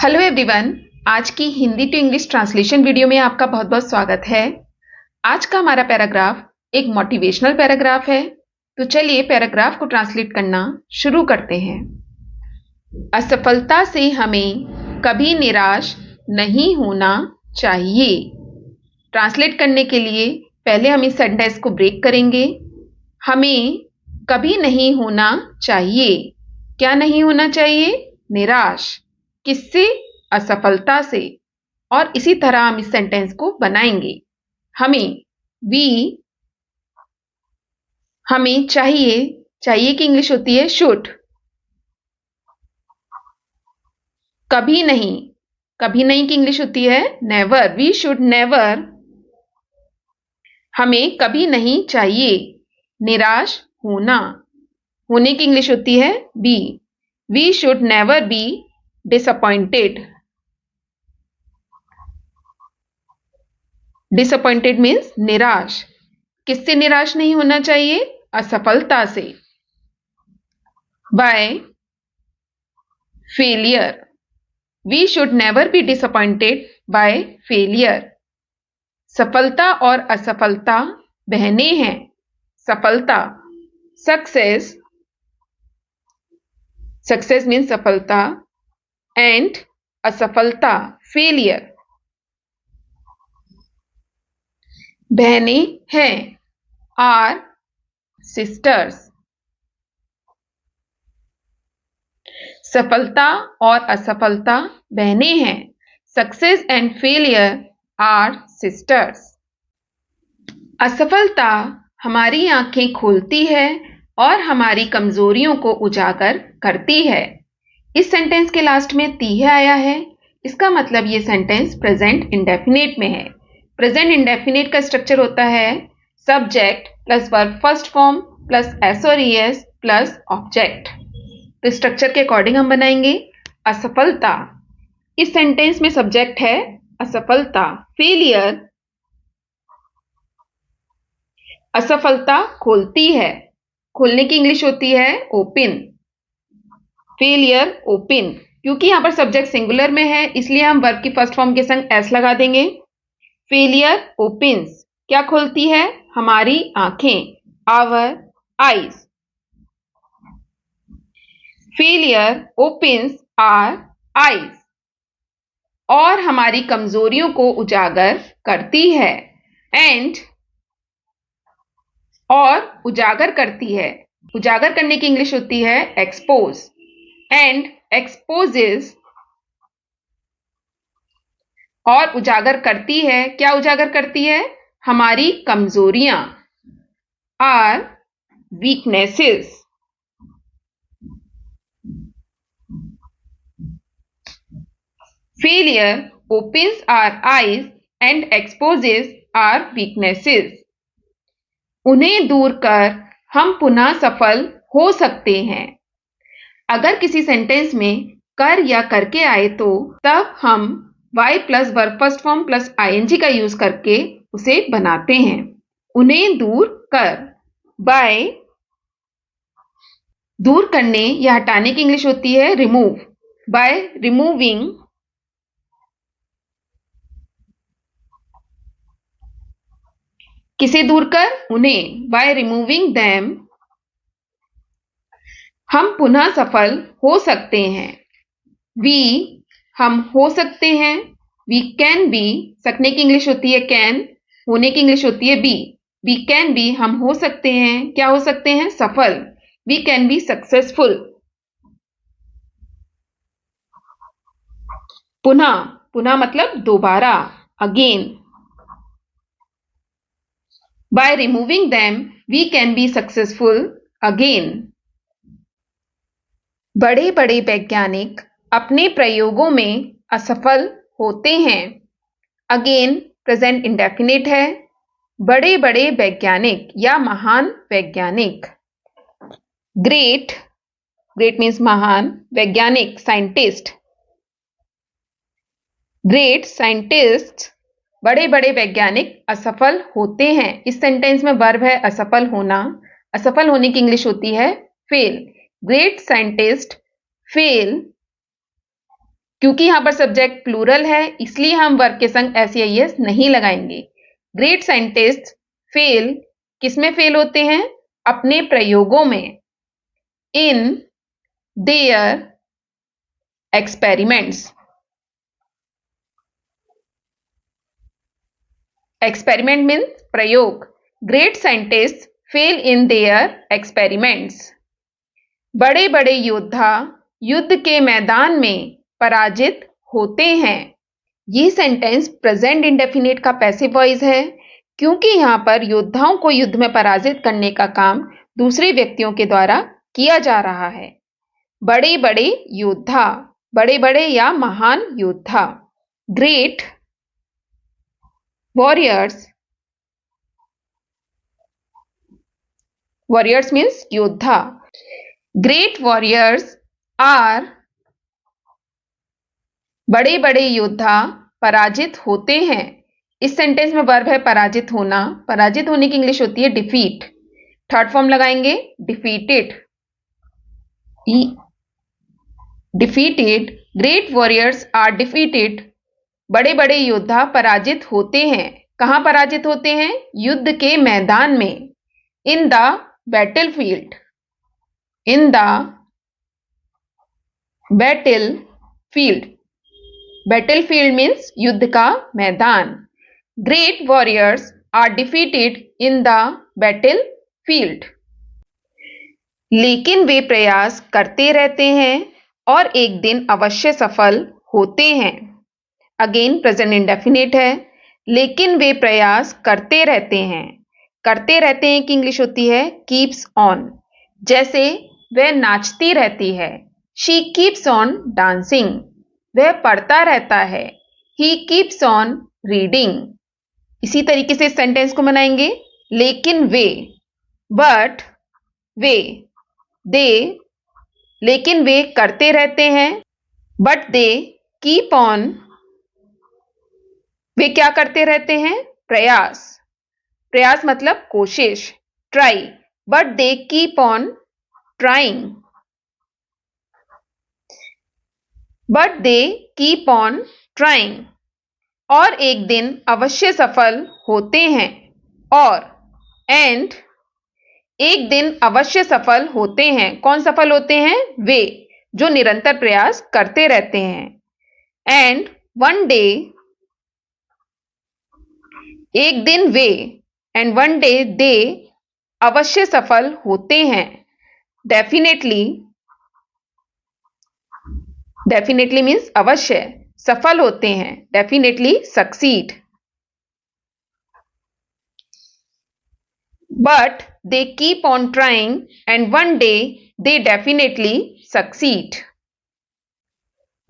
Hello everyone, आज की Hindi to English translation video में आपका बहुत बहुत स्वागत है। आज का हमारा पैराग्राफ एक मोटिवेशनल पैराग्राफ है। तो चलिए पैराग्राफ को ट्रांसलेट करना शुरू करते हैं। असफलता से हमें कभी निराश नहीं होना चाहिए। ट्रांसलेट करने के लिए पहले हम इस सेंटेंस को ब्रेक करेंगे। हमें कभी नहीं होना चाहिए। क्या नहीं होना चाहिए? निराश। किससे? असफलता से। और इसी तरह हम इस सेंटेंस को बनाएंगे। हमें चाहिए की इंग्लिश होती है शुड। कभी नहीं की इंग्लिश होती है नेवर। We should never. हमें कभी नहीं चाहिए निराश होने की इंग्लिश होती है be. We should never be disappointed. Disappointed means निराश। किससे निराश नहीं होना चाहिए? असफलता से। By failure. We should never be disappointed by failure. सफलता और असफलता बहनें हैं। सफलता सक्सेस मीन्स सफलता, एंड असफलता फेलियर बहनें हैं। Are sisters. सफलता और असफलता बहनें हैं। Success and failure are sisters. असफलता हमारी आंखें खोलती है और हमारी कमजोरियों को उजागर करती है। इस सेंटेंस के लास्ट में ती आया है। इसका मतलब ये सेंटेंस प्रेजेंट इंडेफिनिट में है। प्रेजेंट इंडेफिनिट का स्ट्रक्चर होता है subject plus verb first form plus S और ईएस प्लस ऑब्जेक्ट। तो स्ट्रक्चर के अकॉर्डिंग हम बनाएंगे। असफलता, इस सेंटेंस में सब्जेक्ट है असफलता। फेलियर, असफलता खोलती है। खोलने की इंग्लिश होती है ओपन। Failure open. क्योंकि यहां पर सब्जेक्ट सिंगुलर में है इसलिए हम वर्ब की फर्स्ट फॉर्म के संग एस लगा देंगे। फेलियर ओपन्स, क्या खोलती है? हमारी आंखें, our eyes. Failure opens our eyes. और हमारी कमजोरियों को उजागर करती है। और उजागर करती है। उजागर करने की इंग्लिश होती है एक्सपोज। एंड एक्सपोजेस, और उजागर करती है। क्या उजागर करती है? हमारी कमजोरियां, our weaknesses. Failure opens our eyes and exposes our weaknesses. उन्हें दूर कर हम पुनः सफल हो सकते हैं। अगर किसी सेंटेंस में कर या करके आए तो तब हम y plus verb first form plus ing का यूज करके उसे बनाते हैं। उन्हें दूर कर, बाय। दूर करने या हटाने की इंग्लिश होती है रिमूव। बाय रिमूविंग, किसे दूर कर? उन्हें। बाय रिमूविंग देम हम पुनः सफल हो सकते हैं। वी, हम हो सकते हैं। वी कैन बी, सकने की इंग्लिश होती है कैन, होने की इंग्लिश होती है बी। वी कैन बी, हम हो सकते हैं। क्या हो सकते हैं? सफल। We can be successful. पुनः मतलब दोबारा, again. By removing them we can be successful again. बड़े बड़े वैज्ञानिक अपने प्रयोगों में असफल होते हैं। अगेन प्रेजेंट इंडेफिनिट है। बड़े बड़े वैज्ञानिक या महान वैज्ञानिक। ग्रेट मीन्स महान, वैज्ञानिक साइंटिस्ट। ग्रेट साइंटिस्ट, बड़े बड़े वैज्ञानिक असफल होते हैं। इस सेंटेंस में वर्ब है असफल होना। असफल होने की इंग्लिश होती है फेल। ग्रेट साइंटिस्ट फेल क्योंकि यहां पर सब्जेक्ट प्लूरल है इसलिए हम वर्ब के संग एस नहीं लगाएंगे। ग्रेट साइंटिस्ट फेल किसमें फेल होते हैं? अपने प्रयोगों में। In their experiments. Experiment means प्रयोग। Great scientist fail in their experiments. बड़े बड़े योद्धा युद्ध के मैदान में पराजित होते हैं। ये सेंटेंस प्रेजेंट इंडेफिनिट का पैसिव वॉइस है क्योंकि यहां पर योद्धाओं को युद्ध में पराजित करने का काम दूसरे व्यक्तियों के द्वारा किया जा रहा है। बड़े बड़े योद्धा, बड़े बड़े या महान योद्धा। ग्रेट वॉरियर्स, वॉरियर्स मीन्स योद्धा। ग्रेट वॉरियर्स आर, बड़े बड़े योद्धा पराजित होते हैं। इस सेंटेंस में वर्ब है पराजित होना। पराजित होने की इंग्लिश होती है डिफीट। थर्ड फॉर्म लगाएंगे defeated. Defeated, great warriors are defeated. बड़े बड़े योद्धा पराजित होते हैं। कहां पराजित होते हैं? युद्ध के मैदान में। In the battle field, in the battle field. Battle field means युद्ध का मैदान। Great warriors are defeated in the battle field. लेकिन वे प्रयास करते रहते हैं और एक दिन अवश्य सफल होते हैं। अगेन प्रेजेंट इंडेफिनिट है। लेकिन वे प्रयास करते रहते हैं। करते रहते हैं की इंग्लिश होती है कीप्स ऑन। जैसे वह नाचती रहती है, शी कीप्स ऑन डांसिंग। वह पढ़ता रहता है, ही कीप्स ऑन रीडिंग। इसी तरीके से सेंटेंस को बनाएंगे। लेकिन वे, बट वे, दे, लेकिन वे करते रहते हैं, बट दे कीप ऑन, वे क्या करते रहते हैं? प्रयास। प्रयास मतलब कोशिश, try, but they keep on trying, but they keep on trying. और एक दिन अवश्य सफल होते हैं। और एंड, एक दिन अवश्य सफल होते हैं। कौन सफल होते हैं? वे, जो निरंतर प्रयास करते रहते हैं। एंड वन डे, एक दिन वे, एंड वन डे दे अवश्य सफल होते हैं। डेफिनेटली, डेफिनेटली मीन्स अवश्य, सफल होते हैं। Definitely succeed. But they keep on trying and one day they definitely succeed.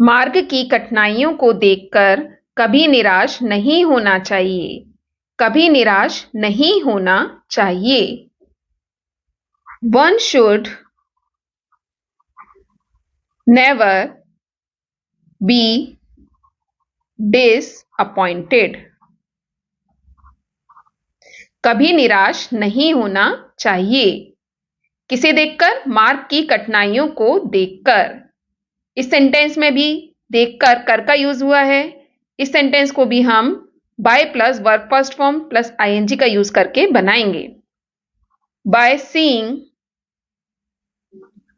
मार्ग की कठिनाइयों को देखकर कभी निराश नहीं होना चाहिए। कभी निराश नहीं होना चाहिए। One should never be disappointed. कभी निराश नहीं होना चाहिए। किसे देखकर? मार्ग की कठिनाइयों को देखकर। इस सेंटेंस में भी देखकर कर का यूज हुआ है। इस सेंटेंस को भी हम by plus verb first form plus ING का यूज करके बनाएंगे। बाय सीइंग,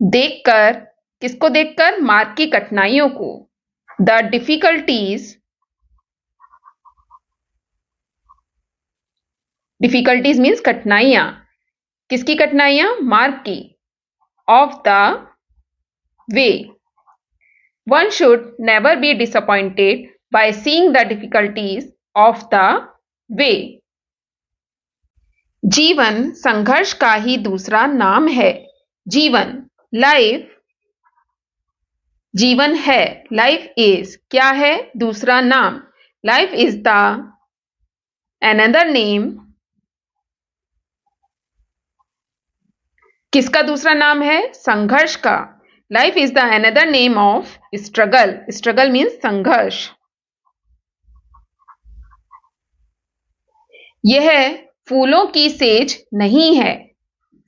देखकर, किसको देखकर? मार्ग की कठिनाइयों को। द डिफिकल्टीज, डिफिकल्टीज मीन्स कठिनाइयां। किसकी कठिनाइयां? मार्ग की। Of the way. One should never be disappointed by seeing the difficulties of the way. जीवन संघर्ष का ही दूसरा नाम है। जीवन, लाइफ, जीवन है, लाइफ इज, क्या है? दूसरा नाम। Life is the another name, किसका दूसरा नाम है? संघर्ष का। Life is the another name of struggle. Struggle means संघर्ष। यह फूलों की सेज नहीं है।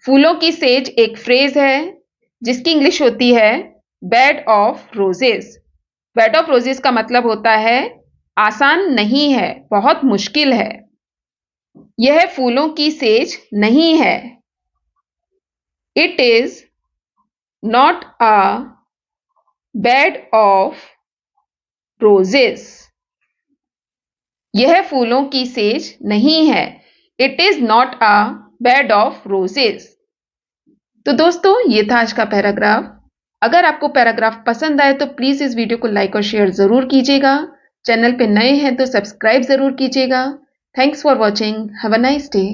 फूलों की सेज एक फ्रेज है जिसकी इंग्लिश होती है bed of roses. Bed of roses का मतलब होता है आसान नहीं है, बहुत मुश्किल है। यह फूलों की सेज नहीं है। It is not a bed of roses. यह फूलों की सेज नहीं है। It is not a bed of roses. तो दोस्तों, ये था आज का पैराग्राफ। अगर आपको पैराग्राफ पसंद आए तो प्लीज इस वीडियो को लाइक और शेयर जरूर कीजिएगा। चैनल पे नए हैं तो सब्सक्राइब जरूर कीजिएगा। Thanks for watching. Have a nice day.